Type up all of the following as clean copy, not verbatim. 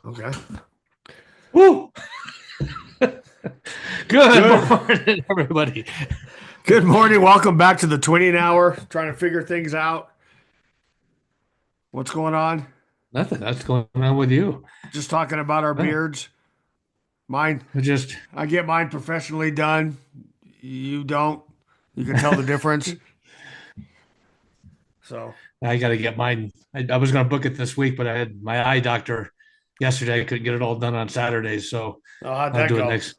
Okay. Woo! Good Good. morning, everybody. Good morning. Welcome back to the twinning hour. Trying to figure things out. What's going on? Nothing. That's going on with you. Just talking about our No, beards. Mine, I just I get mine professionally done. You don't. You can tell the difference. So, I got to get mine. I was going to book it this week, but I had my eye doctor yesterday. I couldn't get it all done on Saturdays, so oh, how'd I'll that do it go? next.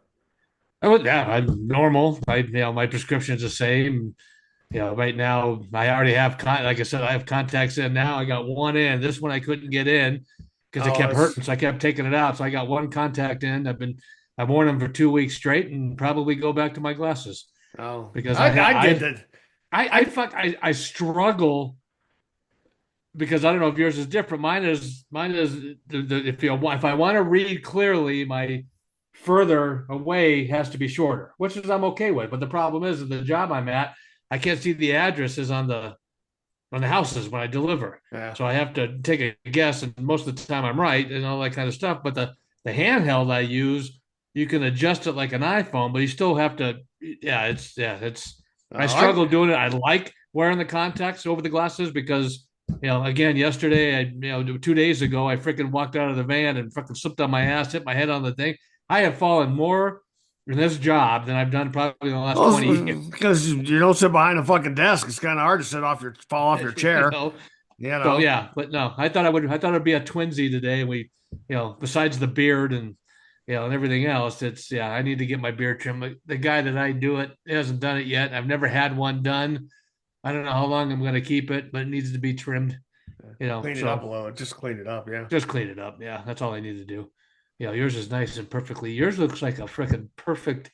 Oh yeah, I'm normal. My prescription's the same. Right now I already have like I said, I have contacts in now. I got one in. This one I couldn't get in because it Oh, kept it's hurting, so I kept taking it out. So I got one contact in. I've worn them for 2 weeks straight, and probably go back to my glasses oh, because I get that. I I struggle because I don't know if yours is different. Mine is if I want to read clearly, my further away has to be shorter, which is I'm okay with. But the problem is, in the job I'm at, I can't see the addresses on the houses when I deliver. yeah. So I have to take a guess, and most of the time I'm right and all that kind of stuff. But the handheld I use, you can adjust it like an iPhone, but you still have to. It's. I Oh, struggle doing it. I like wearing the contacts over the glasses because again, yesterday, 2 days ago, I freaking walked out of the van and freaking slipped on my ass, hit my head on the thing. I have fallen more in this job than I've done probably in the last well, 20 years. because you don't sit behind a fucking desk. It's kind of hard to fall off your you chair. know, You So know. yeah, but no, I thought it'd be a twinsy today. Besides the beard and and everything else, it's yeah, I need to get my beard trimmed. The guy that I do it hasn't done it yet. I've never had one done. I don't know how long I'm going to keep it, but it needs to be trimmed. Clean it up a So little. Just clean it up. Yeah. just clean it up. Yeah, that's all I need to do. Yours is nice and perfectly. Yours looks like a freaking perfect,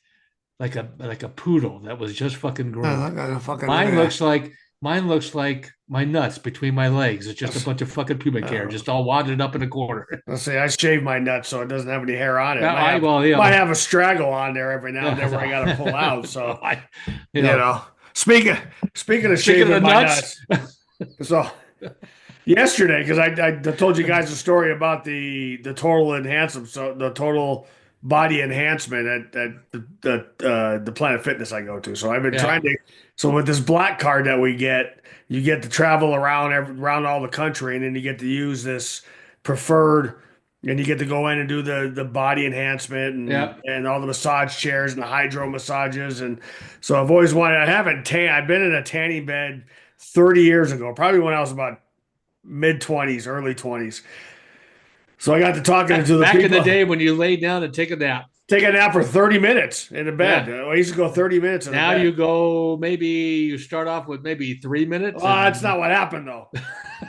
like a poodle that was just fucking I groomed. got a fucking look Mine at looks like mine looks like my nuts between my legs. It's just a bunch of fucking pubic hair, that. just all wadded up in a corner. Let's see. I shave my nuts so it doesn't have any hair on it. Now, I well, you Might know, have a straggle on there every now and then where I got to pull out. so So I, you you know, know. Speaking speaking of speaking of the shaving my nuts, nuts, so yesterday because I told you guys a story about the total enhancement, so the total body enhancement at the Planet Fitness I go to. So I've been yeah, trying to. So with this black card that we get, you get to travel around all the country, and then you get to use this preferred, and you get to go in and do the body enhancement yeah. and all the massage chairs and the hydro massages. And so I've always wanted. I haven't tan. I've been in a tanning bed 30 years ago, probably when I was about mid 20s, early 20s. So I got to talking to the Back in the people. day when you lay down and take a nap, Take a nap for 30 minutes in the bed. yeah. I used to go 30 minutes in the Now bed. you go maybe you start off with maybe 3 minutes Well, that's and not what happened though.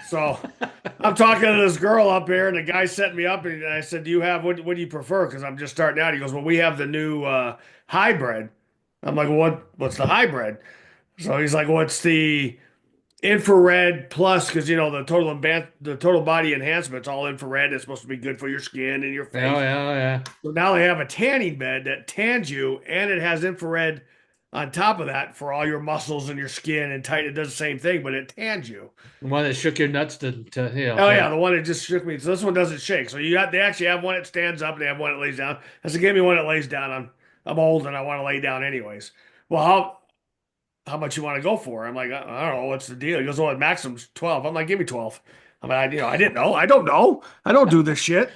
So I'm talking to this girl up here, and the guy set me up, and I said, "Do you have what? What do you prefer?" Because I'm just starting out. He goes, "Well, we have the new hybrid." I'm like, well, "What's the hybrid?" So he's like, "What's the infrared plus?" Because the total body enhancement's all infrared. It's supposed to be good for your skin and your yeah, face. yeah, yeah. So now they have a tanning bed that tans you, and it has infrared on top of that for all your muscles and your skin and tight. It does the same thing, but it tans you. The one that shook your nuts to Oh yeah, yeah. the one that just shook me. So this one doesn't shake. So they actually have one that stands up and they have one that lays down. I said, give me one that lays down. I'm old and I want to lay down anyways. Well, how much you want to go for? I'm like, I don't know, what's the deal? He goes, well, maximum's 12. I'm like, give me 12. I mean, I didn't know. I don't know. I don't do this shit.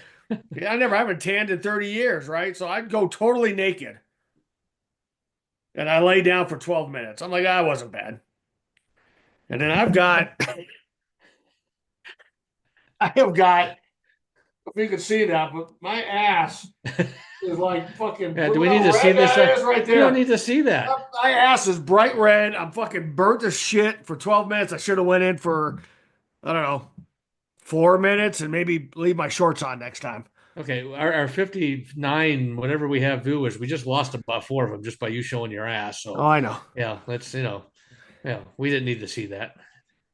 Yeah, I haven't tanned in 30 years, right? So I'd go totally naked and I lay down for 12 minutes. I'm like, I wasn't bad. And then I have got, if you can see that, but my ass is like fucking Yeah, do look we need how to see red this? that is right We don't there. need to see that. My ass is bright red. I'm fucking burnt as shit for 12 minutes. I should have went in for, I don't know, 4 minutes and maybe leave my shorts on next time. Okay, our 59, whatever we have viewers, we just lost about four of them just by you showing your ass. Oh, So, I know. yeah, yeah, we didn't need to see that.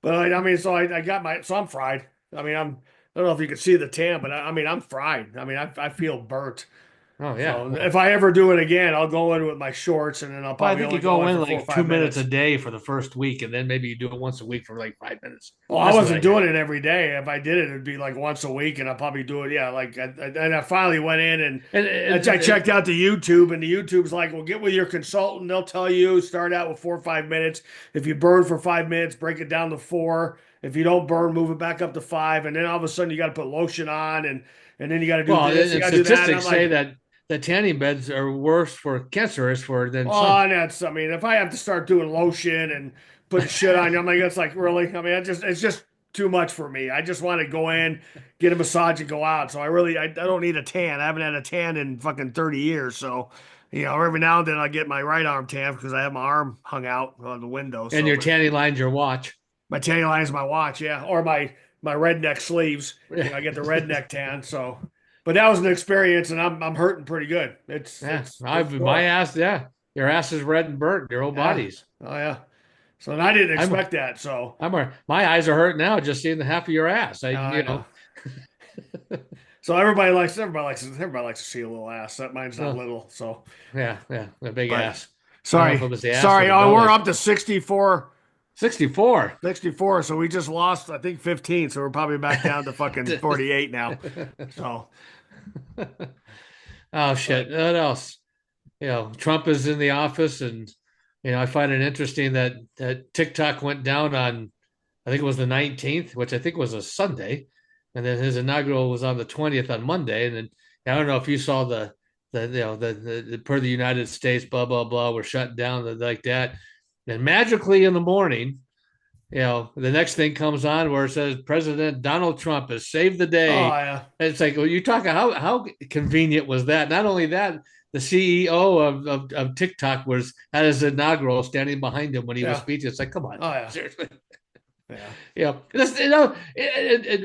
But I mean, so I got so I'm fried. I mean, I don't know if you can see the tan, but I mean, I'm fried. I mean, I feel burnt. Oh yeah. So if Well, I ever do it again, I'll go in with my shorts, and then I'll I probably think you only go go in in for four or like two five minutes a minutes. day for the first week, and then maybe you do it once a week for like 5 minutes. Well, I That's what I wasn't did. doing it every day. If I did it, it'd be like once a week, and I'll probably do it. Yeah, and I finally went in and And, I checked out the YouTube, and the YouTube's like, well, get with your consultant. They'll tell you start out with 4 or 5 minutes. If you burn for 5 minutes, break it down to four. If you don't burn, move it back up to five, and then all of a sudden you got to put lotion on, and then you got to do well, this, you got to do that. And I'm statistics say like, that tanning beds are worse for cancerous for than sun. oh, and that's, I mean, if I have to start doing lotion and putting shit on you, I'm like, that's like, really? I mean, it's just too much for me. I just want to go in, get a massage, and go out. So I don't need a tan. I haven't had a tan in fucking 30 years. So, every now and then I get my right arm tan because I have my arm hung out on the window. And So, your but tanning line's your watch. my tan line is my watch, yeah, or my redneck sleeves. I get the redneck tan. So, but that was an experience, and I'm hurting pretty good. Yeah, It's my sore. ass. Yeah, your ass is red and burnt. Your whole Yeah. body's. Oh yeah. So and I didn't I'm expect that. So my eyes are hurt now just seeing the half of your ass. I know. So everybody likes to see a little ass. That mine's not Well, little. So, yeah, the big but ass. I don't know if sorry, it was the ass or sorry. the Oh, we're belly. up to 64, 64. 64. So we just lost, I think, 15. So we're probably back down to fucking 48 now. So, Oh but shit. What else? Trump is in the office, and I find it interesting that TikTok went down on, I think it was the 19th, which I think was a Sunday, and then his inaugural was on the 20th on Monday. And then I don't know if you saw the per the United States, blah blah blah, we're shut down like that. And magically in the morning, the next thing comes on where it says President Donald Trump has saved the oh day. yeah, And it's like, well, you talking how convenient was that? Not only that, the CEO of TikTok was at his inaugural, standing behind him when he was yeah, speaking. It's like, come on, oh yeah, seriously. yeah.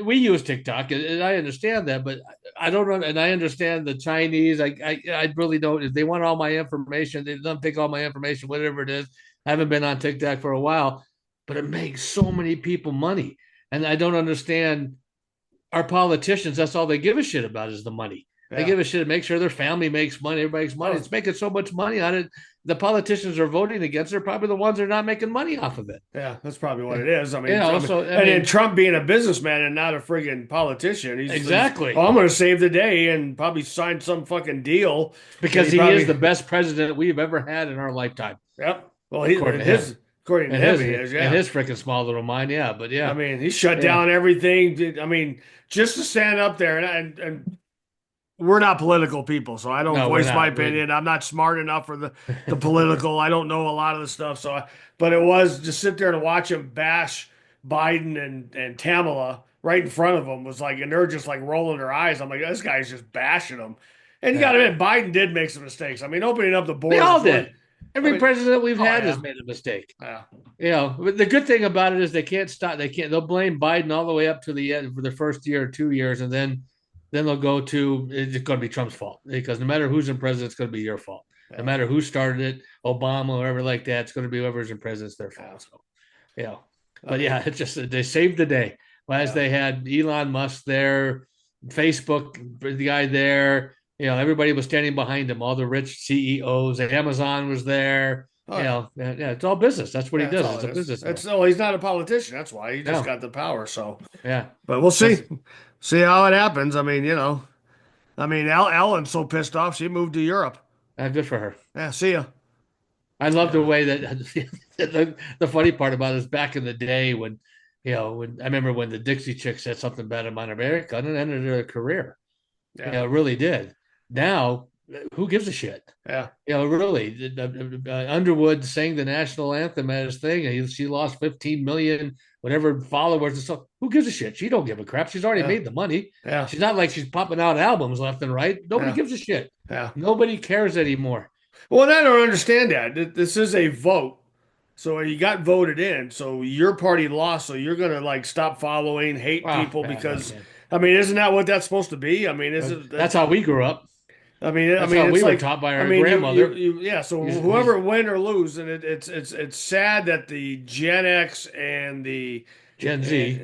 We use TikTok, and I understand that, but I don't know. And I understand the Chinese. I really don't. If they want all my information, they don't take all my information, whatever it is. I haven't been on TikTok for a while, but it makes so many people money, and I don't understand our politicians. That's all they give a shit about is the money. They Yeah. give a shit, make sure their family makes money, everybody makes money. Oh, It's making so much money on it. The politicians are voting against it are probably the ones that are not making money off of it. yeah, that's probably what it is. I You mean, know, Trump, so I and then mean, Trump being a businessman and not a friggin' politician, oh, exactly. I'm going to save the day and probably sign some fucking deal that Because he he is probably, the best president we've ever had in our lifetime, yep. Well, according to him. according to And him, his he is, and yeah. his freaking small little mind, yeah. But I yeah, mean, he shut yeah. down everything. I mean, just to stand up there and we're not political people, so I don't No, we're voice my not. opinion. I'm not smart enough for the political. I don't know a lot of the stuff. But it was just sit there and watch him bash Biden and Tamala right in front of them was like, and they're just like rolling their eyes. I'm like, this guy's just bashing them. And you got Yeah. to admit, Biden did make some mistakes. I mean, opening up the They all borders was, did. I Every mean, president we've oh had has yeah, made a mistake. yeah, But the good thing about it is they can't stop. They can't. They'll blame Biden all the way up to the end for the first year or 2 years, and then they'll go to it's going to be Trump's fault because no matter who's in president, it's going to be your fault. No yeah, matter who started it, Obama, or whoever like that, it's going to be whoever's in president, it's their yeah. fault. So, you know, I but yeah, mean, it's just they saved the day. Well, as yeah. they had Elon Musk there, Facebook, the guy there. Everybody was standing behind him. All the rich CEOs, Amazon was there. Oh yeah. Yeah, it's all business. That's what he Yeah, that's does. all It's it a is. businessman. It's no, he's not a politician. That's why he just No, got the power. So, yeah, but we'll see, that's see how it happens. I mean, I mean, Ellen's so pissed off she moved to Europe. good for her. Yeah, see ya. I love the Yeah, way that the funny part about it is back in the day when, when I remember when the Dixie Chick said something bad about America and it ended her career. yeah, It really did. Now, who gives a shit? yeah, Really, Underwood sang the national anthem at his thing, and she lost 15 million whatever followers and stuff. Who gives a shit? She don't give a crap. She's already yeah, made the money. yeah, She's not like she's popping out albums left and right. Nobody yeah, gives a shit. yeah. Nobody cares anymore. Well, and I don't understand that. This is a vote. So you got voted in. So your party lost. So you're gonna like stop following, hate Wow, people yeah, because, I mean, isn't that what that's supposed to be? I mean, is it? that's how we grew up. I That's mean, how we it's were like, taught by I our mean, grandmother. yeah. So He's whoever win or lose, and it's sad that the Gen X and the Gen Z.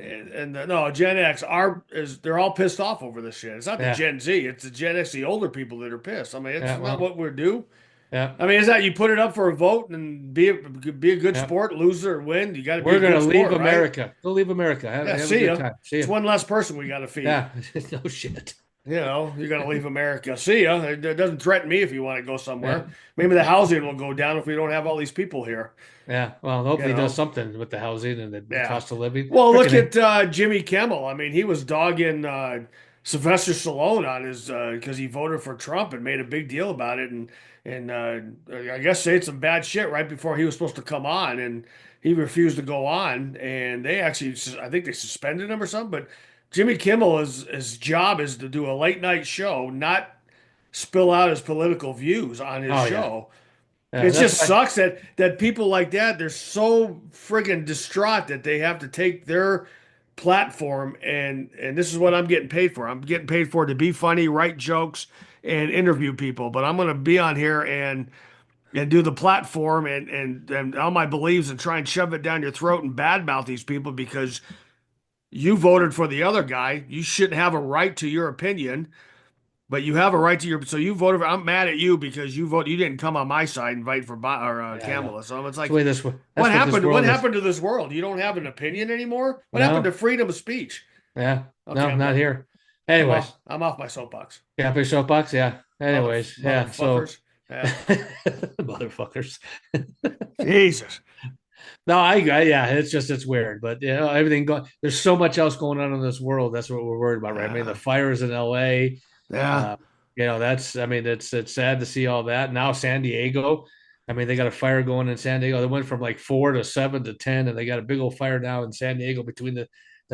No, Gen X are is they're all pissed off over this shit. It's not the Yeah, Gen Z, it's the Gen X, the older people that are pissed. I mean, it's yeah, not well, what we're due. yeah, I mean, is that you put it up for a vote and be a good yeah. sport, lose or win, you got to be We're a gonna good leave sport, right? America. Go leave America. Yeah, Have a see good ya. time. See It's you. one less person we got to feed. Yeah, no shit. You know, you're gonna leave America. See ya. It doesn't threaten me if you want to go Yeah, somewhere. Maybe the housing will go down if we don't have all these people here. yeah. Well, You hopefully, it does know. something with the housing and the Yeah. cost of living. Well, look Freaking at Jimmy Kimmel. I mean, he was dogging Sylvester Stallone on his because he voted for Trump and made a big deal about it, and I guess said some bad shit right before he was supposed to come on, and he refused to go on, and they actually, I think they suspended him or something. But Jimmy Kimmel, his job is to do a late night show, not spill out his political views on his oh yeah, show. yeah. It That's just why. sucks that people like that, they're so friggin' distraught that they have to take their platform and this is what I'm getting paid for. I'm getting paid for to be funny, write jokes, and interview people. But I'm gonna be on here and do the platform and all my beliefs and try and shove it down your throat and badmouth these people because you voted for the other guy. You shouldn't have a right to your opinion. But you have a right to your, so you voted for, I'm mad at you because you didn't come on my side and fight for Yeah, I know. Kamala. So it's That's the like, way this. what That's what this happened? What world is. happened to this world? You don't have an opinion anymore? What happened to No, freedom of speech? yeah, Okay, no, I'm not done. here. Anyways, I'm off my soapbox. yeah, big soapbox. Yeah. Anyways, yeah. So, Motherfuckers. Yeah. motherfuckers. Jesus. No, yeah, it's weird, but everything going. There's so much else going on in this world. That's what we're worried about, right? I mean, the Yeah. fires in L.A. Yeah. Uh, that's. I mean, it's sad to see all that. Now San Diego. I mean, they got a fire going in San Diego. They went from like 4 to 7 to 10, and they got a big old fire now in San Diego between the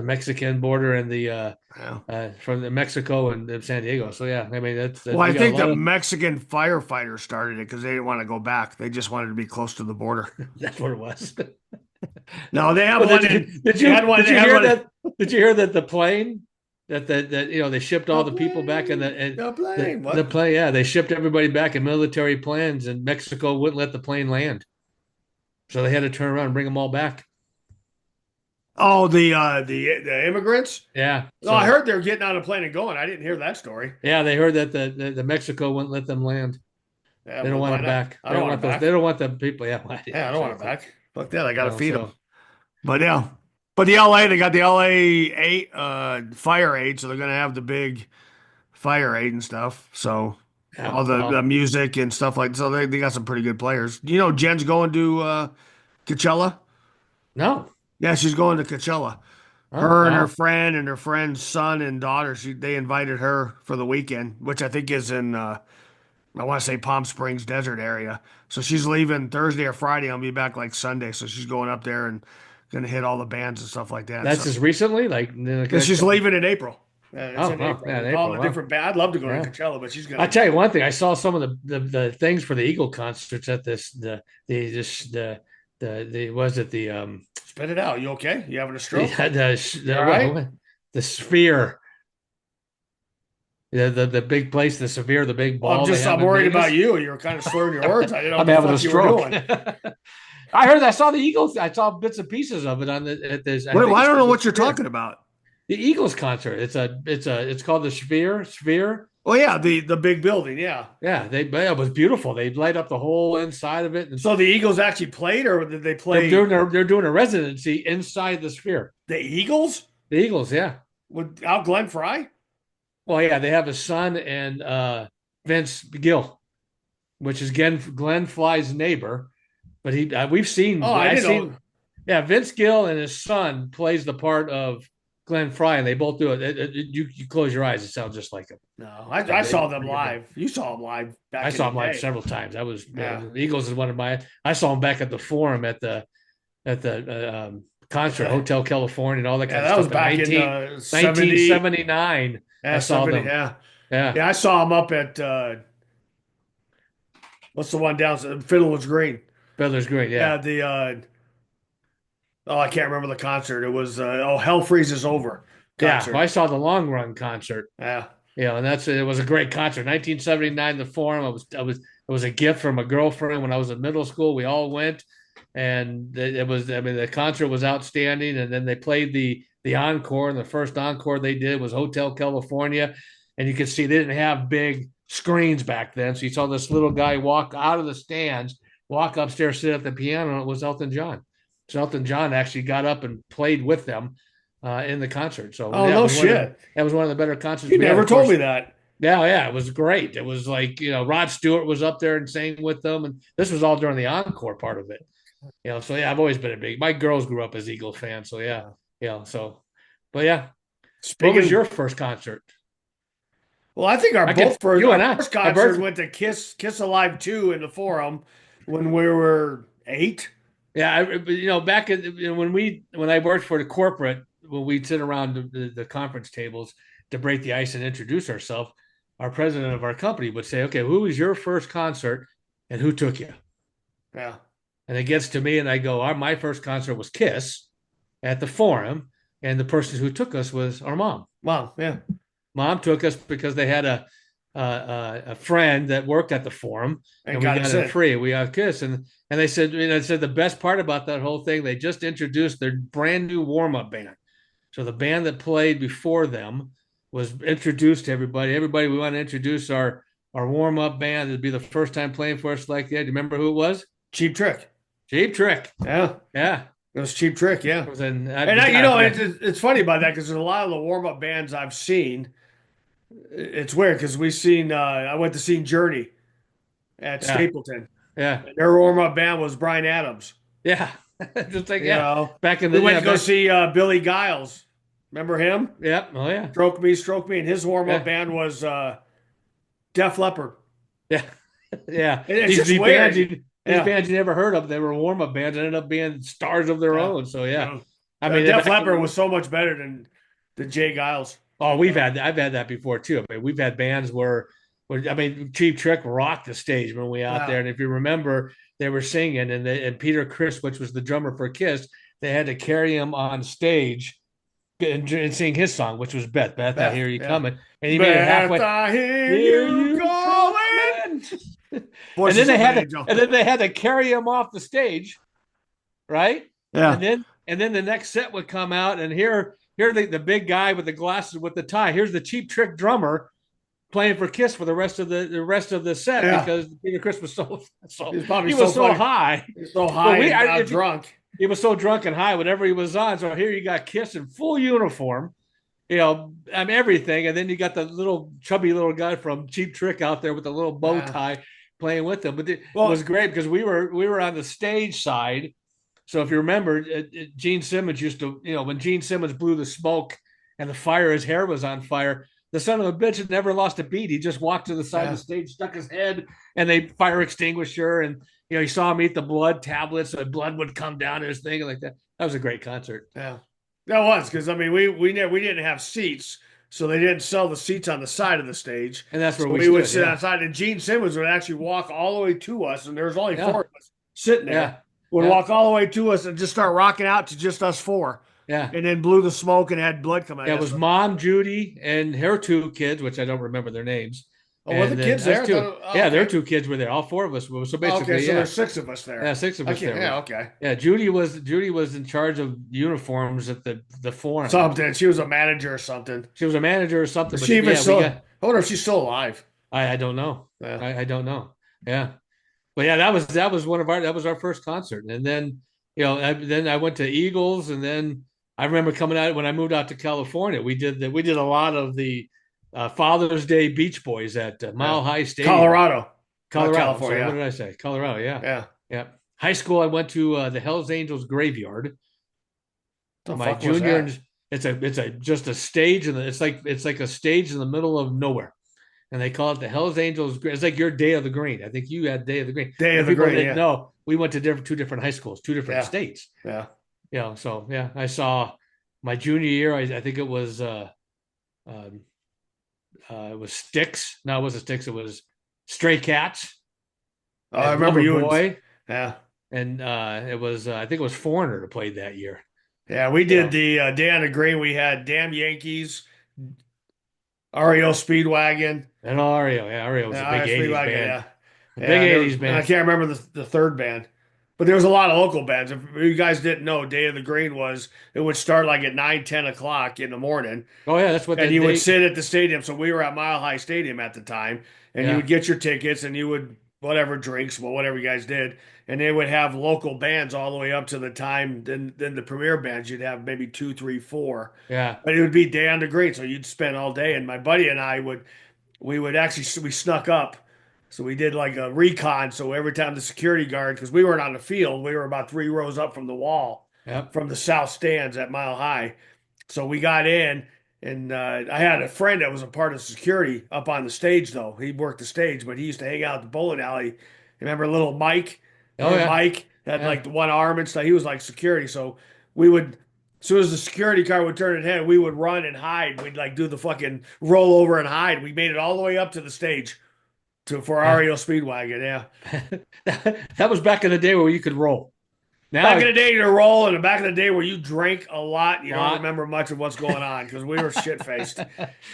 Mexican border and the Yeah. from the Mexico and San Diego. So yeah, I mean Well, I we got a think the lot of Mexican firefighters started it because they didn't want to go back. They just wanted to be close to the border. that's what it was. No, they have Well, one they had one, did they you had hear one. that? Did you hear that the plane that they shipped all The the people back and the plane. the What? plane, yeah, they shipped everybody back in military planes, and Mexico wouldn't let the plane land, so they had to turn around and bring them all back. Oh, the immigrants? Yeah, No, I so heard they're getting on a plane and going. I didn't hear that story. yeah, they heard that the Mexico wouldn't let them land. Yeah, They don't well, want why them not? back. I They don't don't want it want those. They back. don't want the people. Yeah, Yeah, I don't want it exactly. back. Fuck that. I gotta feed them. So But yeah, but the LA, they got the LA eight fire aid, so they're gonna have the big fire aid and stuff. So yeah, all the well, music and stuff like so they got some pretty good players. You know, Jen's going to Coachella. no. Yeah, she's going to Coachella. Oh Her and wow. her friend's son and daughter. They invited her for the weekend, which I think is in I want to say Palm Springs desert area. So she's leaving Thursday or Friday. I'll be back like Sunday. So she's going up there and gonna hit all the bands and stuff like that. That's So just recently, like in the and next she's couple. leaving in April. It's Oh, in wow, April. yeah, in With all April. the Wow, different band. I'd love to go to yeah. Coachella, but she's I'll gonna tell you one thing. I saw some of the things for the Eagle concerts at the was it spit it out. You okay? You having a the stroke? You all right? well, the Sphere, the big place, the Sphere, the big Well, ball they have I'm in worried about Vegas. you. You were kind of slurring your words. I didn't know what I'm the having a fuck you were stroke. doing. I saw the Eagles. I saw bits and pieces of it on the at this. I Wait, well, think I it's don't know called the what you're Sphere. talking about. The Eagles concert. It's called the Sphere. Oh yeah, the big building. Yeah. Yeah, it was beautiful. They light up the whole inside of it, and So the Eagles actually played, or did they play they're doing a residency inside the Sphere. the Eagles The Eagles, yeah. without Glenn Fry? Well, yeah, they have a son and Vince Gill, which is Glenn Fly's neighbor. But Oh, I I've didn't know. seen, yeah, Vince Gill and his son plays the part of Glenn Fry, and they both do it. You close your eyes, it sounds just like him. No, Yeah, I saw them live. You saw them live I back in saw the him live day. several times. I was Yeah. the Eagles is one of my. I saw him back at the Forum at the concert Yeah, Hotel California and all that yeah, kind of that was stuff in back in 70. 1979. I Yeah, saw 70. them. Yeah. Yeah, Yeah, I saw them up at what's the one down Fiddler's Green? Fiddler's Green. Yeah, Yeah, oh, I can't remember the concert. It was Hell Freezes Over yeah. Well, concert. I saw the Long Run concert. Yeah. And it was a great concert. 1979, the Forum. It was a gift from a girlfriend when I was in middle school. We all went, and it was, I mean, the concert was outstanding. And then they played the encore, and the first encore they did was Hotel California, and you could see they didn't have big screens back then, so you saw this little guy walk out of the stands, walk upstairs, sit at the piano, and it was Elton John. So Elton John actually got up and played with them in the concert. So Oh, yeah, it no was one of the shit. that was one of the better concerts You we had. never Of told course, me that. yeah, yeah, it was great. It was like, Rod Stewart was up there and sang with them, and this was all during the encore part of it. So yeah, I've always been a big. My girls grew up as Eagles fans, so yeah, so, but yeah. What was Speaking, your first concert? well, I think I could you our and I first our concert birth. went to Kiss Alive 2 in the Forum when we were 8. Yeah, back when I worked for the corporate, when we'd sit around the conference tables to break the ice and introduce ourselves, our president of our company would say, "Okay, who was your first concert, and who took you?" Yeah. And it gets to me, and I go, my first concert was Kiss at the Forum, and the person who took us was our mom. Wow. Yeah. Mom took us because they had a friend that worked at the Forum, And and we got got us in in. free. We got Kiss, and they said, the best part about that whole thing, they just introduced their brand new warm up band. So the band that played before them was introduced to everybody. Everybody, we want to introduce our warm up band. It'd be the first time playing for us like that. Do you remember who it was? Cheap Trick. Cheap Trick. Yeah. Yeah. It was Cheap Trick. It Yeah. was in And God, yeah. it's funny about that because a lot of the warm up bands I've seen, it's weird because I went to see Journey at Yeah. Stapleton. Yeah. And their warm up band was Brian Adams. Yeah. Just like, You yeah. know, Back in we the, went yeah, to go back. see Billy Giles. Remember him? Yeah. Oh, yeah. Stroke Me. And his warm up Yeah. band was Def Leppard. Yeah. Yeah. And it's These, just these bands weird. you, these Yeah. bands you never heard of, they were warm up bands, ended up being stars of their Yeah. own. So, yeah. Yeah. I mean, Def back Leppard in, was so much better than Jay Giles. oh, You know? I've had that before too. I mean, we've had bands where I mean, Cheap Trick rocked the stage when we out there. Yeah. And if you remember, they were singing, and Peter Criss, which was the drummer for Kiss, they had to carry him on stage and sing his song, which was Beth, I hear Beth. you Yeah. coming. And he made it Beth, halfway. I hear Hear you you calling. coming. And then Voices they of an had to, angel. and then they had to carry him off the stage, right? And Yeah. then the next set would come out, and here the big guy with the glasses with the tie. Here's the Cheap Trick drummer playing for Kiss for the rest of the set Yeah. because Peter Criss was He was probably he so was so fucking high. he's so Well, high and drunk. he was so drunk and high whenever he was on. So here you got Kiss in full uniform, everything, and then you got the little chubby little guy from Cheap Trick out there with the little bow Yeah. tie playing with them. But it was Well, great because we were on the stage side. So if you remember, Gene Simmons used to, when Gene Simmons blew the smoke and the fire, his hair was on fire. The son of a bitch had never lost a beat. He just walked to the side of yeah. the stage, stuck his head, and they fire extinguisher, and you saw him eat the blood tablets, so the blood would come down his thing like that. That was a great concert. Yeah. That was because I mean we didn't have seats, so they didn't sell the seats on the side of the stage. And that's where So we we would stood. sit Yeah, outside, and Gene Simmons would actually walk all the way to us, and there was only yeah, four of us sitting there. yeah, Would yeah, walk all the way to us and just start rocking out to just us four, yeah. and then blew the smoke and had blood come out Yeah, it of was us. Mom, Judy, and her two kids, which I don't remember their names. Oh, were the And then kids us there? two. Oh, Yeah, their okay. two kids were there. All four of us were. So Okay, basically, so yeah, there's six of us there. yeah, six of us Okay, there. yeah, okay. Yeah, Judy was in charge of uniforms at the Forum. Something. She was a manager or something. She was a manager or something. Is But she even yeah, we still? got. I wonder if she's still alive. I don't know. Yeah. I don't know. Yeah, but yeah, that was our first concert, and then then I went to Eagles, and then I remember coming out when I moved out to California. We did a lot of the Father's Day Beach Boys at Yeah. Mile High Stadium, Colorado, not Colorado. So what California. did I say? Colorado. Yeah, Yeah. yeah. High school, I went to the Hell's Angels graveyard. The My fuck was junior, that? and it's a just a stage, and it's like a stage in the middle of nowhere, and they call it the Hell's Angels. It's like your Day of the Green. I think you had Day of the Green. Day And of the people Green. didn't Yeah. know we went to two different high schools, two different Yeah. states. Yeah. So yeah, I saw my junior year. I think um, it was Sticks. No, it wasn't Sticks. It was Stray Cats Oh, I and remember you and Loverboy, yeah. and it was I think it was Foreigner that played that year. Yeah, we You did know, the Day on the Green. We had Damn Yankees, REO Speedwagon. and Ario. Yeah, Ario was a big REO '80s Speedwagon, band. yeah. A big Yeah, '80s I band. can't remember the third band. But there was a lot of local bands. If you guys didn't know, Day of the Green was it would start like at 9, 10 o'clock in the morning, Oh yeah, that's what and you would they. sit at the stadium. So we were at Mile High Stadium at the time, and you would Yeah, get your tickets, and you would whatever drinks, well, whatever you guys did, and they would have local bands all the way up to the time. Then the premier bands, you'd have maybe two, three, four, yeah, but it would be Day on the Green, so you'd spend all day. And my buddy and I would we would actually we snuck up. So we did like a recon. So every time the security guard, because we weren't on the field, we were about 3 rows up from the wall, yep. from the south stands at Mile High. So we got in, and I had a friend that was a part of security up on the stage, though. He worked the stage, but he used to hang out at the bowling alley. Remember little Mike? Oh Remember yeah, Mike had yeah. like the one arm and stuff? He was like security. So we would, as soon as the security car would turn its head, we would run and hide. We'd like do the fucking roll over and hide. We made it all the way up to the stage for Yeah. REO Speedwagon. Yeah. That was back in the day where you could roll. Back Now, in the day, you're rolling, and back in the day where you drank a lot, you don't lot. remember much of what's going on because we were shit faced.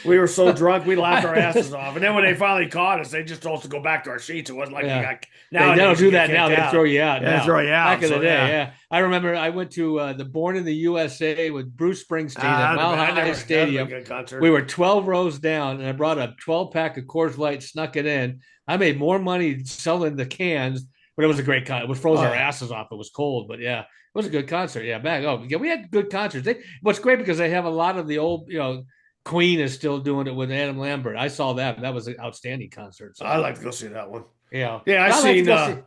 We were so drunk, we laughed our asses off. And then when they finally caught us, they just told us to go back to our seats. It wasn't like we Yeah. got They don't nowadays you do get that now. kicked They throw out. you out Yeah, they now. throw you Back out. in the So day, yeah, yeah. I remember I went to the Born in the USA with Bruce Springsteen at Mile I High never that was a Stadium. good We concert. were 12 rows down, and I brought a 12-pack of Coors Light, snuck it in. I made more money selling the cans, but it was a great concert. It froze Oh our yeah, asses off. It was cold, but yeah, it was a good concert. Yeah, back. Oh, yeah, we had good concerts. What's great because they have a lot of the old, Queen is still doing it with Adam Lambert. I saw that. That was an outstanding concert. I'd So, like to go see that one. yeah, Yeah, but I'd like to go see.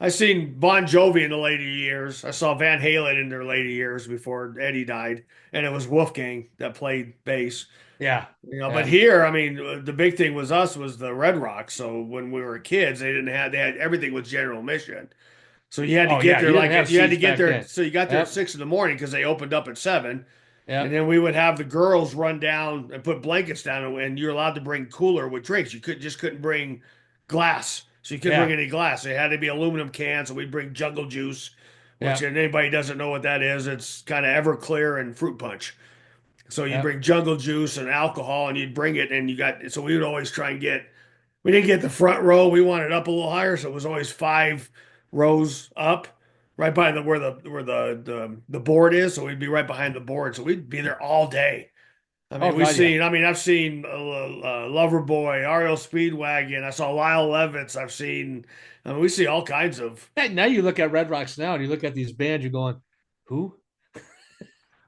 I seen Bon Jovi in the later years. I saw Van Halen in their later years before Eddie died, and it was Wolfgang that played bass. Yeah, But yeah. here, I mean, the big thing was us was the Red Rocks. So when we were kids, they had everything was general admission. So you had to Oh get yeah, there you didn't have you had to seats get back there. then. So you got there at Yep, 6 in the morning because they opened up at 7. And yep, then we would have the girls run down and put blankets down, and you're allowed to bring cooler with drinks. You couldn't bring glass, so you couldn't bring yeah, any glass. It had to be aluminum cans. So we'd bring Jungle Juice, which yep, if anybody doesn't know what that is, it's kind of Everclear and fruit punch. So you'd yep, bring Jungle Juice and alcohol, and you'd bring it, and you got. So we would always try and get. We didn't get the front row. We wanted up a little higher, so it was always 5 rows up, right by the where the board is. So we'd be right behind the board. So we'd be there all day. I oh mean, god, yeah. I've seen Loverboy, REO Speedwagon. I saw Lyle Levitz. I mean, we see all kinds of. Hey, now you look at Red Rocks now, and you look at these bands, you're going, who,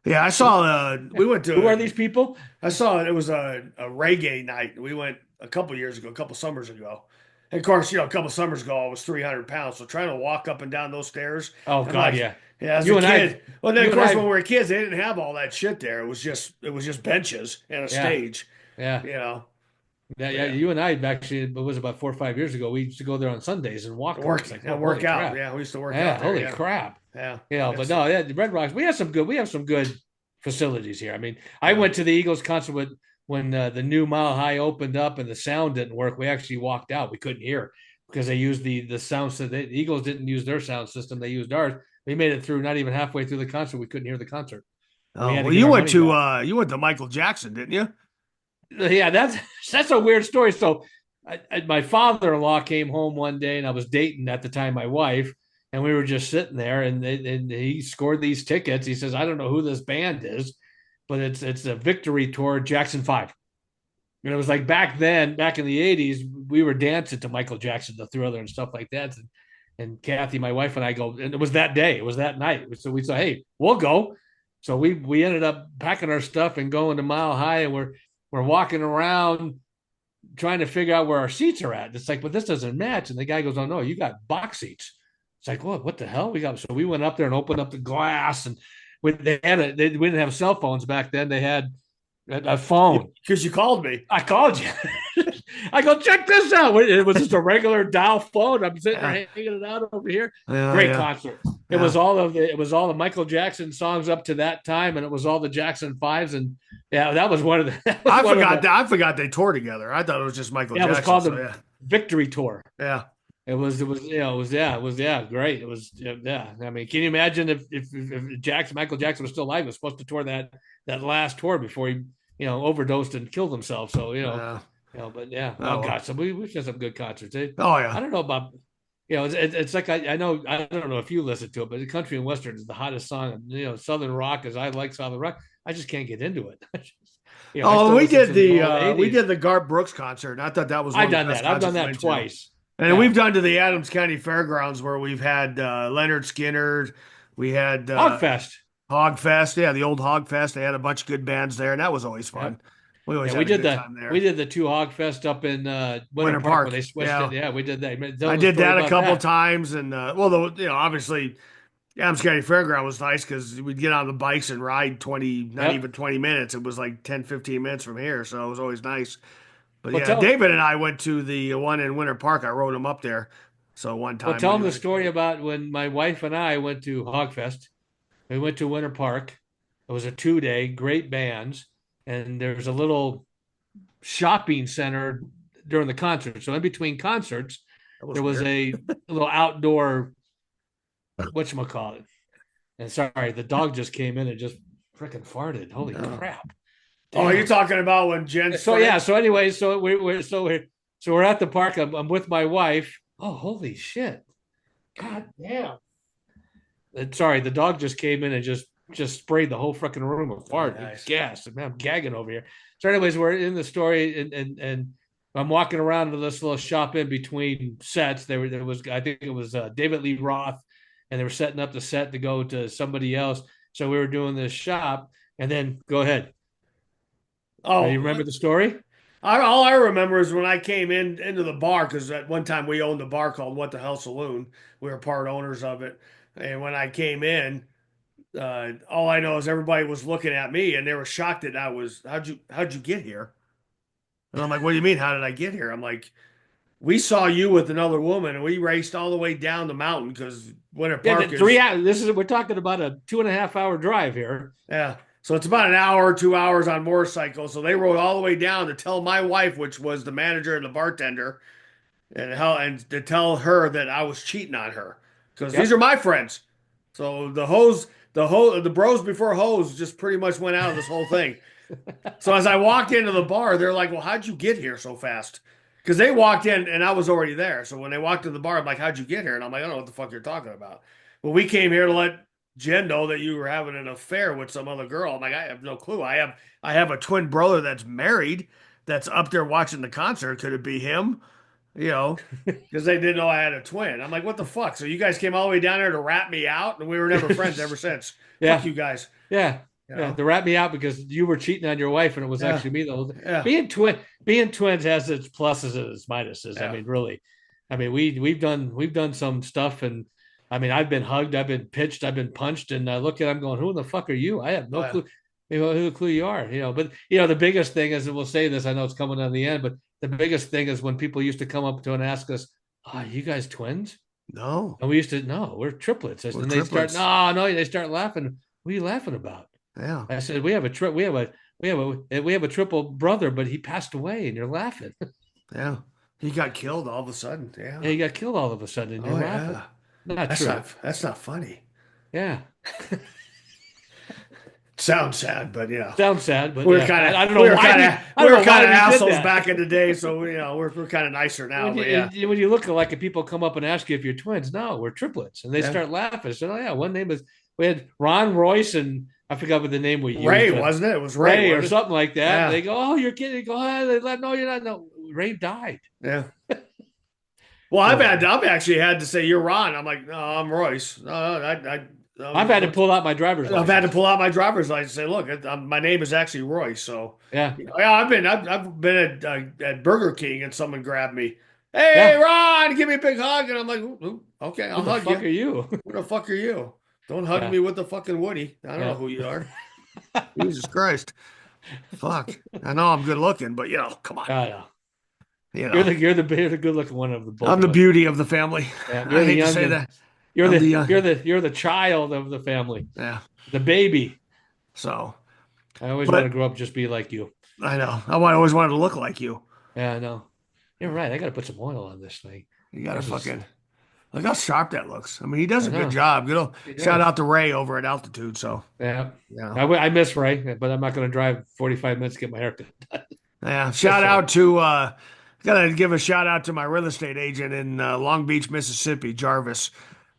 Yeah, I who, saw. We went who are to. these people? I saw it was a reggae night. We went a couple years ago, a couple summers ago. And of course, a couple summers ago, I was 300 pounds. So trying to walk up and down those stairs, Oh I'm god, like, yeah. yeah, as a You and I, kid. Well, then you of and course, when I, we were kids, they didn't have all that shit there. It was just benches and a yeah, stage, yeah. you know. Yeah, But yeah. yeah, You and I actually, it was about 4 or 5 years ago. We used to go there on Sundays and walk there. It's like, whoa, work holy out. crap. Yeah, we used to work out Yeah, there. holy Yeah, crap. yeah. But It's no, yeah, the Red Rocks, we have some good facilities here. I mean, I yeah. went to the Eagles concert when the new Mile High opened up and the sound didn't work. We actually walked out. We couldn't hear because they used the sound system. The Eagles didn't use their sound system. They used ours. We made it through not even halfway through the concert. We couldn't hear the concert. We Oh had to well, get our money back. you went to Michael Jackson, didn't you? Yeah, that's a weird story. So, my father-in-law came home one day, and I was dating at the time my wife, and we were just sitting there, and he scored these tickets. He says, "I don't know who this band is, but it's a Victory Tour Jackson 5." And it was like back then, back in the '80s, we were dancing to Michael Jackson, the Thriller, and stuff like that. And Kathy, my wife, and I go, and it was that day, it was that night. So we said, "Hey, we'll go." So we ended up packing our stuff and going to Mile High, and we're walking around trying to figure out where our seats are at. It's like, but this doesn't match. And the guy goes, "Oh no, you got box seats." It's like, what the hell? We got so we went up there and opened up the glass, and we didn't have cell phones back then. They had a phone. Because you called me. I called you. I go, check this out. It was just a regular dial phone. I'm sitting Yeah, there hanging it out over here. yeah, Great yeah, concert. yeah. It was all the Michael Jackson songs up to that time, and it was all the Jackson Fives. And yeah, that was one of the that was one of the I forgot they toured together. I thought it was just Michael yeah, it was Jackson. called So the yeah, Victory Tour. yeah. It was great. It was yeah. I mean, can you imagine if Michael Jackson was still alive, he was supposed to tour that last tour before he overdosed and killed himself. So Yeah. but yeah, oh Oh, gosh, so we've had some good concerts. oh I yeah. don't know about. it's like I know I don't know if you listen to it, but the country and western is the hottest song. Southern rock is I like southern rock. I just can't get into it. I Oh, still listen to the old we '80s. did the Garth Brooks concert, and I thought that was one I've of the done best that. I've done concerts we've that been to. twice. And we've Yeah, done to the Adams County Fairgrounds where we've had Leonard Skinner, we had Hogfest. Hogfest, yeah, the old Hogfest. They had a bunch of good bands there, and that was always Yeah, fun. We always yeah. had a good time We there. did the two Hogfest up in Winter Winter Park when Park, they switched it. yeah, Yeah, we did that. Tell I the did story that a about couple that. times, and obviously Adams County Fairground was nice because we'd get on the bikes and ride 20, not Yep. even 20 minutes. It was like 10, 15 minutes from here, so it was always nice. But Well, yeah, tell David and I went to the one in Winter Park. I rode him up there. So one well time tell when them he the was a story kid. about when my wife and I went to Hogfest. We went to Winter Park. It was a 2 day, great bands, and there's a little shopping center during the concert. So in between concerts, That was there was weird. a little outdoor whatchamacallit. And sorry, the dog just came in and just freaking farted. Holy Oh. crap. Oh, you're Damn. talking about when Jen So yeah, started? so anyway, we're at the park. I'm with my wife. Oh, holy shit. God damn. Sorry, the dog just came in and just sprayed the whole freaking room with Oh, fart. nice. Gas. Man, I'm gagging over here. So, anyways, we're in the story and I'm walking around to this little shop in between sets. There was I think it was David Lee Roth, and they were setting up the set to go to somebody else. So we were doing this shop, and then go ahead. You Oh, remember the story? all I remember is when I came into the bar because at one time we owned a bar called What the Hell Saloon. We were part owners of it, and when I came in, all I know is everybody was looking at me and they were shocked that I was. How'd you get here? And I'm like, what do you mean? How did I get here? I'm like, we saw you with another woman and we raced all the way down the mountain because Winter Yeah, Park three is, hours. We're talking about a 2.5 hour drive here. yeah. So it's about an hour, 2 hours on motorcycle. So they rode all the way down to tell my wife, which was the manager and the bartender, and to tell her that I was cheating on her because these are Yep. my friends. So the bros before hoes just pretty much went out of this whole thing. So as I walked into the bar, they're like, "Well, how'd you get here so fast?" Because they walked in and I was already there. So when they walked to the bar, I'm like, "How'd you get here?" And I'm like, "I don't know what the fuck you're talking about." Well, we came here to let Jen know that you were having an affair with some other girl. I'm like, "I have no clue. I have a twin brother that's married that's up there watching the concert. Could it be him?" You know, because they didn't know I had a twin. I'm like, "What the fuck?" So you guys came all the way down there to rat me out, and we were never friends ever since. Fuck Yeah. you guys. Yeah. You Yeah. know? To wrap me out because you were cheating on your wife and it was Yeah. actually me the whole time. Yeah. Being twins has its pluses and its minuses. I Yeah. mean, really. I mean, we've done some stuff and I mean, I've been hugged, I've been pitched, I've been punched, and I look at them going, who the fuck are you? I have Oh, no yeah. clue. Who the clue you are, but the biggest thing is, and we'll say this, I know it's coming on the end, but the biggest thing is when people used to come up to and ask us, "Oh, you guys twins?" No, And we used to, no, we're triplets. we're And they start, triplets. no, they start laughing. What are you laughing about? Yeah. I said, we have a triple brother, but he passed away, and you're laughing. Yeah. He got killed all of a sudden. Yeah, Yeah. he got killed all of a sudden, and you're Oh laughing. yeah. Not true. That's not funny. Yeah, Sounds sad, but sounds sad, but we were yeah, kind of I don't know why I we don't were know why kind of we did assholes that. back in the day, so we're kind of nicer now. When But yeah. you look like if people come up and ask you if you're twins, no, we're triplets, and they Yeah. start laughing. So oh yeah, one name is we had Ron Royce and I forgot what the name we Ray, used, wasn't it? It was Ray, Ray or wasn't it? something like that. And Yeah. they go, oh, you're kidding. They go, oh, they let no, you're not. No, Ray died. Yeah. Well, Anyway, I've actually had to say you're Ron. I'm like, no, I'm Royce. No, I've had to pull out my driver's I've had to license. pull out my driver's license and say, look, my name is actually Royce. So, Yeah, yeah, I've been at Burger King and someone grabbed me. Hey, yeah. Ron, give me a big hug, and I'm like, "Ooh, ooh, okay, Who I'll the hug fuck you. are you? Who the fuck are you? Don't hug Yeah, me with the fucking Woody. I don't know yeah. who you are. Jesus Christ, fuck. I know I'm good looking, but come on, Yeah, yeah. you You're know, the good looking one of the both I'm of the us. beauty of the family. Yeah, you're I the hate to say youngest. that. I'm the You're the child of the family, yeah. the baby. So, I always want to but grow up just be like you. I know always wanted to look like you. Yeah, I know. You're right. I got to put some oil on this thing. You gotta This is. fucking look how sharp that looks. I mean, he does I a good know. job. Good old He shout does. out to Ray over at Altitude. So, Yeah. yeah, I miss Ray, but I'm not going to drive 45 minutes to get my haircut. yeah. Miss Shout Ray. out to Gotta give a shout out to my real estate agent in Long Beach, Mississippi, Jarvis.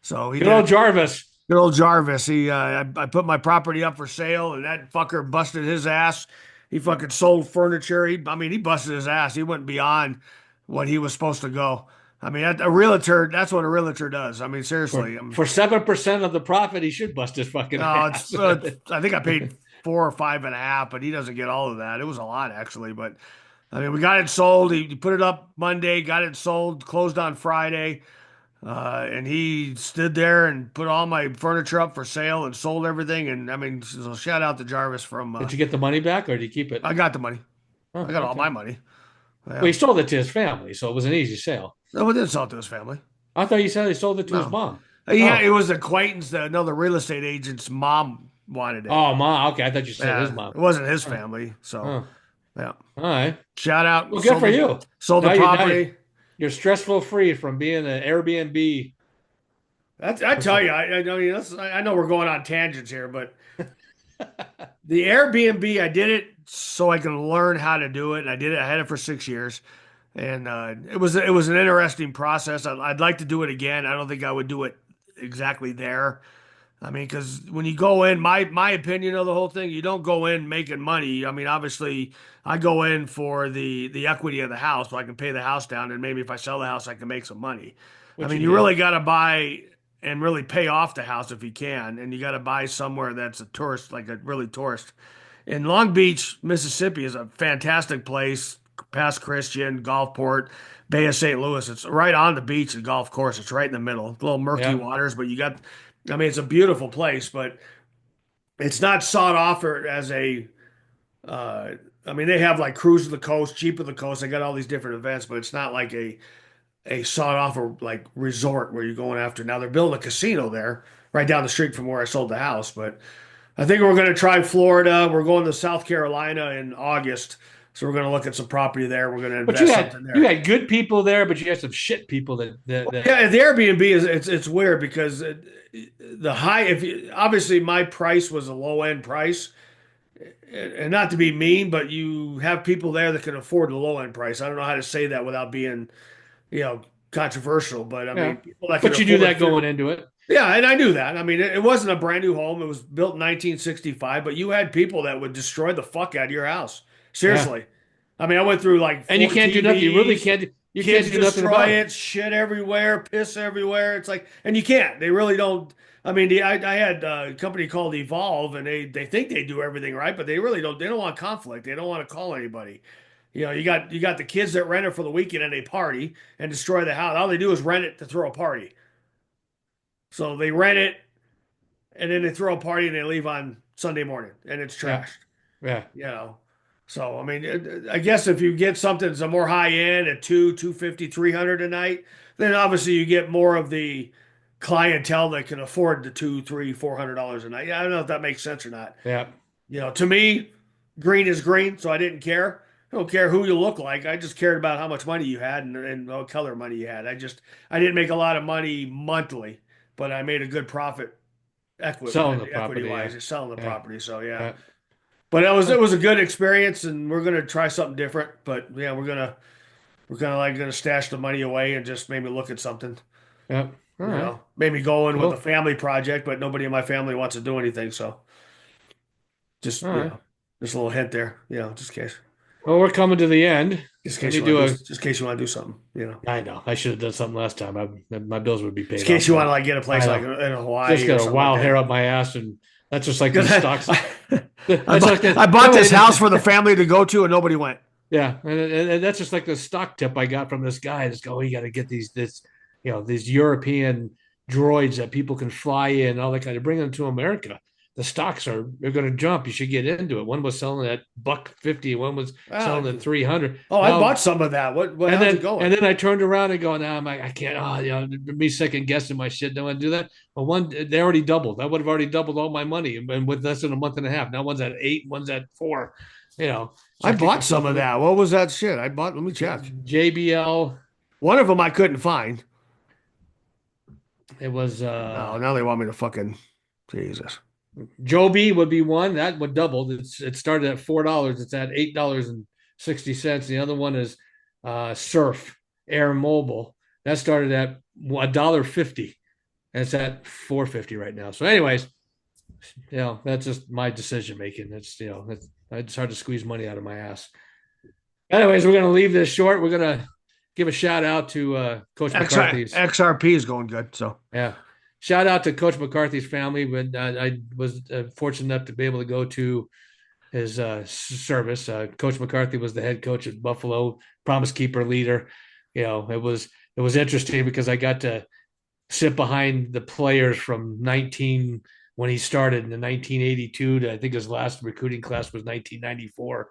So he Good did it. old Jarvis. Good old Jarvis. I put my property up for sale, and that fucker busted his ass. He fucking sold furniture. He busted his ass. He went beyond what he was supposed to go. I mean, a realtor. That's what a realtor does. I mean, seriously. For 7% of the profit, he should bust his fucking ass. I think I paid 4 or 5.5, but he doesn't get all of that. It was a lot actually, but I mean, we got it sold. He put it up Monday, got it sold, closed on Friday. And he stood there and put all my furniture up for sale and sold everything. And I mean, so shout out to Jarvis from, Did you get the money back or did you keep it? I got the money. Oh, I got all okay. my money. Well, Yeah. he sold it to his family, so it was an easy sale. No, we didn't sell it to his family. I thought you said he sold it to his No. mom. Yeah, it Oh, was an acquaintance that another real estate agent's mom wanted it. oh, mom. Okay, I thought you said his Yeah, mom. it wasn't his Oh, family. So, oh, yeah. all right. Shout out. Well, good for you. Sold the Now property. you're stressful free from being an Airbnb I tell person. you, I mean, I know we're going on tangents here, but the Airbnb, I did it so I can learn how to do it. And I did it. I had it for 6 years, and it was an interesting process. I'd like to do it again. I don't think I would do it exactly there. I mean, because when you go in, my opinion of the whole thing, you don't go in making money. I mean, obviously, I go in for the equity of the house, so I can pay the house down, and maybe if I sell the house, I can make some money. I Which mean, you you did. really got to buy and really pay off the house if you can, and you got to buy somewhere that's a tourist, like a really tourist. In Long Beach, Mississippi is a fantastic place. Pass Christian, Gulfport, Bay of St. Louis. It's right on the beach and golf course. It's right in the middle. A little murky Yeah. waters, but I mean, it's a beautiful place, but it's not sought after as a, uh, I mean, they have like cruise of the coast, jeep of the coast. They got all these different events, but it's not like a sought after like resort where you're going after. Now they're building a casino there right down the street from where I sold the house, but I think we're going to try Florida. We're going to South Carolina in August. So we're going to look at some property there. We're going to But invest something you there. had good people there, but you had some shit people Well, that yeah, the Airbnb is it's weird because the high if you, obviously my price was a low end price, and not to be mean, but you have people there that can afford the low end price. I don't know how to say that without being controversial, but I yeah. mean people that can But you knew afford that 50. going into it. Yeah, and I knew that. I mean, it wasn't a brand new home. It was built in 1965, but you had people that would destroy the fuck out of your house. Yeah. Seriously. I mean, I went through like And you four can't do nothing. You really TVs, can't you kids can't do nothing destroy about it. it, shit everywhere, piss everywhere. It's like, and you can't. They really don't. I mean, I had a company called Evolve, and they think they do everything right, but they really don't. They don't want conflict. They don't want to call anybody. You got the kids that rent it for the weekend and they party and destroy the house. All they do is rent it to throw a party. So they rent it and then they throw a party and they leave on Sunday morning and it's Yeah. trashed, Yeah. you know. So I mean, I guess if you get something that's a more high end at 250, 300 a night, then obviously you get more of the clientele that can afford the two, three, $400 a night. Yeah, I don't know if that makes sense or not. Yeah. To me, green is green, so I didn't care. I don't care who you look like. I just cared about how much money you had and what color money you had. I didn't make a lot of money monthly, but I made a good profit Selling the equity property. wise, Yeah. is selling the Yeah. property. So yeah, Yeah. but it Huh. was a good experience, and we're gonna try something different. But yeah, we're gonna like gonna stash the money away and just maybe look at something. Yeah. All right. Maybe go in with a Cool. family project, but nobody in my family wants to do anything. So just All right. just a little hint there. Just in case, Well, we're coming to the end. just in Let case me you want do to do a. just in case you want to do something. I know. I should have done something last time. My bills would be Just paid in case off you want now. to like get a I place like know. in Just Hawaii or got a something like wild hair that. up my ass, and that's just like Because these stocks. I That's bought like the, I bought no, this house for the family to go to, and nobody went. yeah, and that's just like the stock tip I got from this guy. Just go, oh, you got to get these European droids that people can fly in, all that kind of bring them to America. The stocks they're going to jump. You should get into it. One was selling at $150, one was Ah, selling at 300. oh, I bought Now some of that. What? and How's it then going? and then I turned around and go, now I can't. Oh, me second guessing my shit. Don't want to do that. But one, they already doubled. I would have already doubled all my money, and with less than a month and a half. Now one's at 8, one's at 4. I Start getting bought some yourself of in that. What was that shit? I bought. Let me check. JBL. One of them I couldn't find. It was No, now they want me to fucking Jesus. Joby would be one that would double. It started at $4. It's at $8.60. The other one is Surf Air Mobile. That started at $1.50, and it's at $4.50 right now. So, anyways, that's just my decision making. It's hard to squeeze money out of my ass. Anyways, we're gonna leave this short. We're gonna give a shout out to Coach McCarthy's. XRP is going good. So Yeah, shout out to Coach McCarthy's family. When I was fortunate enough to be able to go to his service. Coach McCarthy was the head coach at Buffalo, promise keeper, leader. It was interesting because I got to sit behind the players from 19 when he started in the 1982 to I think his last recruiting class was 1994.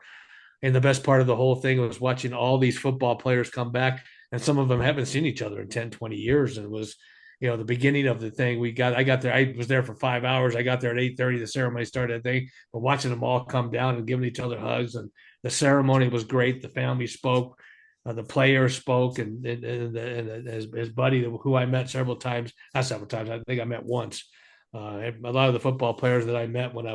And the best part of the whole thing was watching all these football players come back, and some of them haven't seen each other in 10, 20 years. And it was, the beginning of the thing. I got there, I was there for 5 hours. I got there at 8:30. The ceremony started, I think, but watching them all come down and giving each other hugs. And the ceremony was great. The family spoke, the players spoke, and his buddy, who I met several times, not several times, I think I met once. A lot of the football players that I met when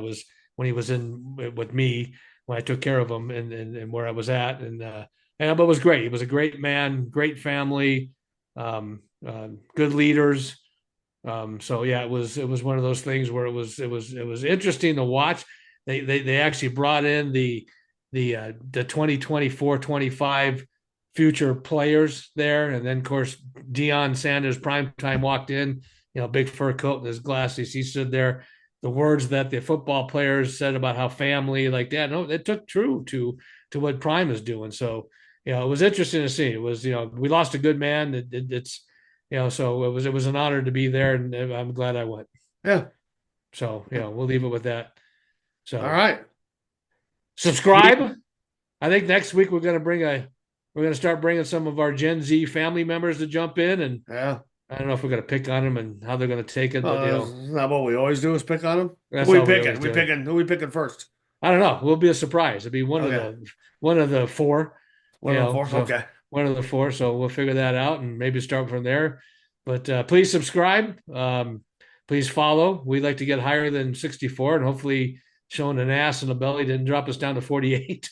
he was in with me, when I took care of him and where I was at. But it was great. He was a great man, great family, good leaders. So yeah, it was one of those things where it was interesting to watch. They actually brought in the 2024-25 future players there, and then of course Deion Sanders primetime walked in, big fur coat and his glasses. He stood there. The words that the football players said about how family like that, no, it took true to what Prime is doing. So it was interesting to see. It was we lost a good man. It's so it was an honor to be there, and I'm glad I went. yeah. So we'll leave it with that. All So right. subscribe. I think next week we're gonna start bringing some of our Gen Z family members to jump in, and Yeah. I don't know if we're gonna pick on them and how they're gonna take it, but Isn't that what we always do is pick on them? that's all we always Who we picking first? I don't know. We'll be a surprise. It'll be Okay. one of the four, One of the four. So Okay. one of the four. So we'll figure that out and maybe start from there. But please subscribe. Please follow. We'd like to get higher than 64, and hopefully showing an ass and a belly didn't drop us down to 48.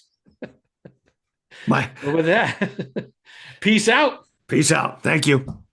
Bye. But with that, peace out. Peace out. Thank you.